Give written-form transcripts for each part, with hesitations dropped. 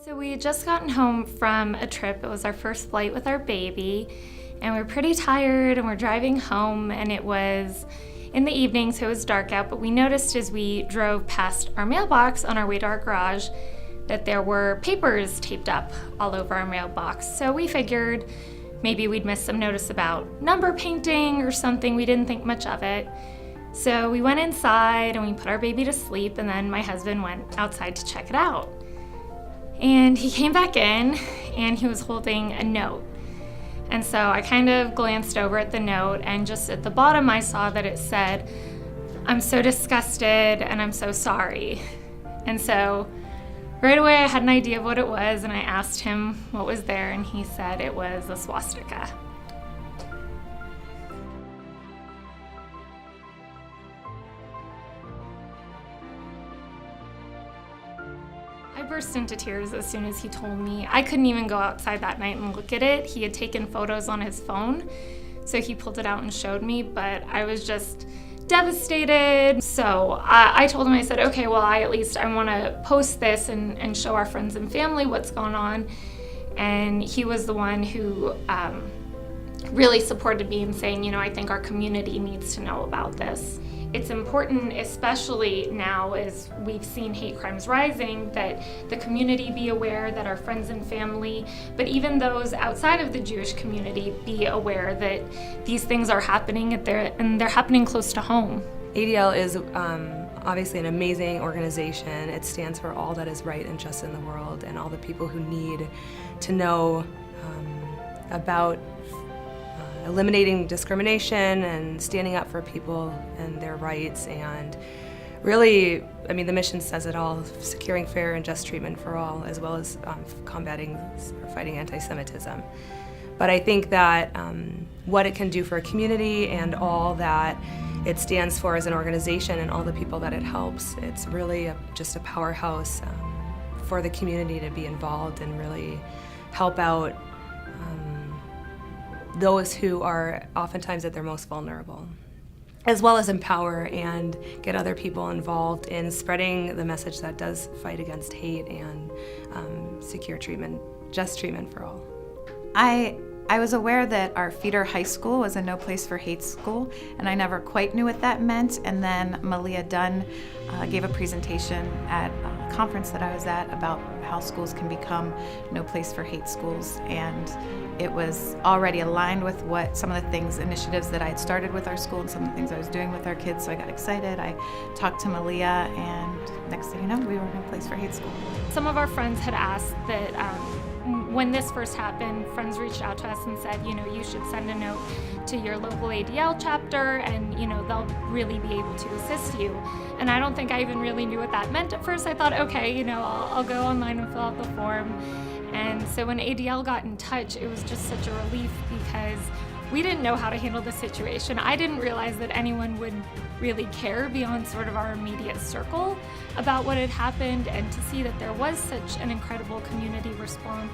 So we had just gotten home from a trip. It was our first flight with our baby, and we were pretty tired, and we're driving home, and it was in the evening, so it was dark out, but we noticed as we drove past our mailbox on our way to our garage that there were papers taped up all over our mailbox. So we figured maybe we'd missed some notice about number painting or something. We didn't think much of it. So we went inside and we put our baby to sleep, and then my husband went outside to check it out. And he came back in and he was holding a note. And so I kind of glanced over at the note, and just at the bottom I saw that it said, "I'm so disgusted and I'm so sorry." And so right away I had an idea of what it was, and I asked him what was there, and he said it was a swastika. I burst into tears as soon as he told me. I couldn't even go outside that night and look at it. He had taken photos on his phone, so he pulled it out and showed me, but I was just devastated. So I told him, I said, okay, well, I want to post this and show our friends and family what's going on. And he was the one who really supported me in saying, I think our community needs to know about this. It's important, especially now as we've seen hate crimes rising, that the community be aware, that our friends and family, but even those outside of the Jewish community, be aware that these things are happening and they're happening close to home. ADL is obviously an amazing organization. It stands for all that is right and just in the world, and all the people who need to know about eliminating discrimination and standing up for people and their rights. And really, the mission says it all: securing fair and just treatment for all, as well as combating or fighting anti-Semitism. But I think that what it can do for a community and all that it stands for as an organization and all the people that it helps, it's really just a powerhouse for the community to be involved and really help out those who are oftentimes at their most vulnerable, as well as empower and get other people involved in spreading the message that does fight against hate and secure treatment, just treatment for all. I was aware that our feeder high school was a no place for hate school, and I never quite knew what that meant. And then Malia Dunn gave a presentation at a conference that I was at about how schools can become no place for hate schools, and it was already aligned with what some of the initiatives that I had started with our school and some of the things I was doing with our kids, so I got excited. I talked to Malia, and next thing you know, we were no place for hate school. Some of our friends had asked that when this first happened, friends reached out to us and said, you should send a note to your local ADL chapter, and they'll really be able to assist you. And I don't think I even really knew what that meant at first. I thought, okay, I'll go online and fill out the form. And so when ADL got in touch, it was just such a relief, because we didn't know how to handle the situation. I didn't realize that anyone would really care beyond sort of our immediate circle about what had happened, and to see that there was such an incredible community response.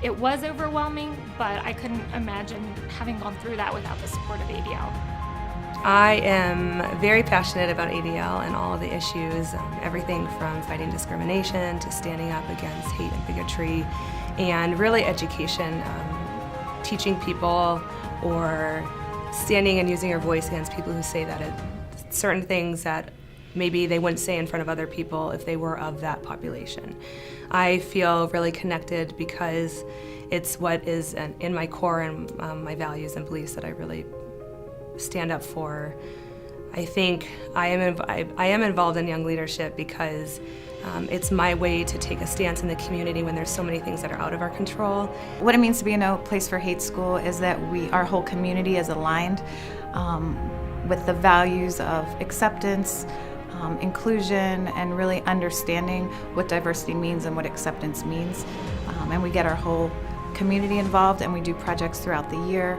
It was overwhelming, but I couldn't imagine having gone through that without the support of ADL. I am very passionate about ADL and all of the issues, everything from fighting discrimination to standing up against hate and bigotry, and really education, teaching people or standing and using your voice against people who say that certain things that maybe they wouldn't say in front of other people if they were of that population. I feel really connected because it's what is in my core and my values and beliefs that I really stand up for. I think I am involved in young leadership because it's my way to take a stance in the community when there's so many things that are out of our control. What it means to be a no place for hate school is that our whole community is aligned with the values of acceptance, inclusion, and really understanding what diversity means and what acceptance means. And we get our whole community involved, and we do projects throughout the year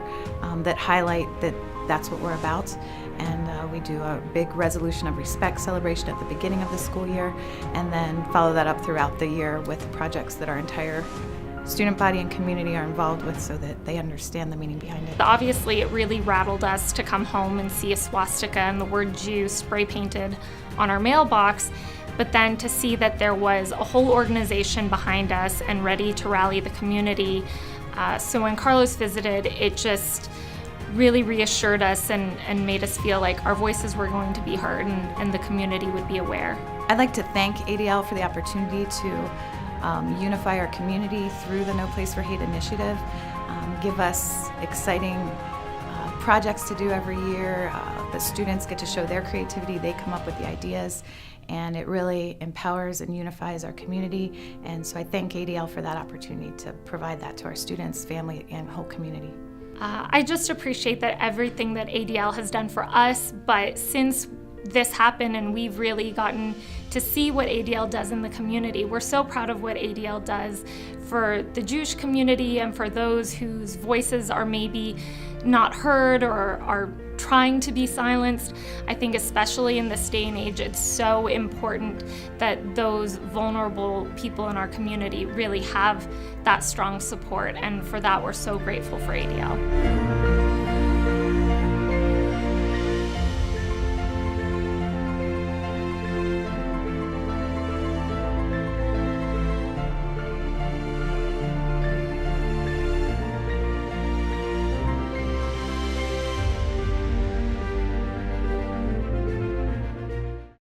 that highlight that that's what we're about. And we do a big resolution of respect celebration at the beginning of the school year, and then follow that up throughout the year with projects that our entire student body and community are involved with, so that they understand the meaning behind it. Obviously, it really rattled us to come home and see a swastika and the word Jew spray painted on our mailbox, but then to see that there was a whole organization behind us and ready to rally the community. So when Carlos visited, it just really reassured us and made us feel like our voices were going to be heard and the community would be aware. I'd like to thank ADL for the opportunity to unify our community through the No Place for Hate initiative, give us exciting projects to do every year. The students get to show their creativity, they come up with the ideas, and it really empowers and unifies our community. And so I thank ADL for that opportunity to provide that to our students, family, and whole community. I just appreciate that everything that ADL has done for us, but since this happened and we've really gotten to see what ADL does in the community, we're so proud of what ADL does for the Jewish community and for those whose voices are maybe not heard or are trying to be silenced. I think especially in this day and age, it's so important that those vulnerable people in our community really have that strong support, and for that we're so grateful for ADL.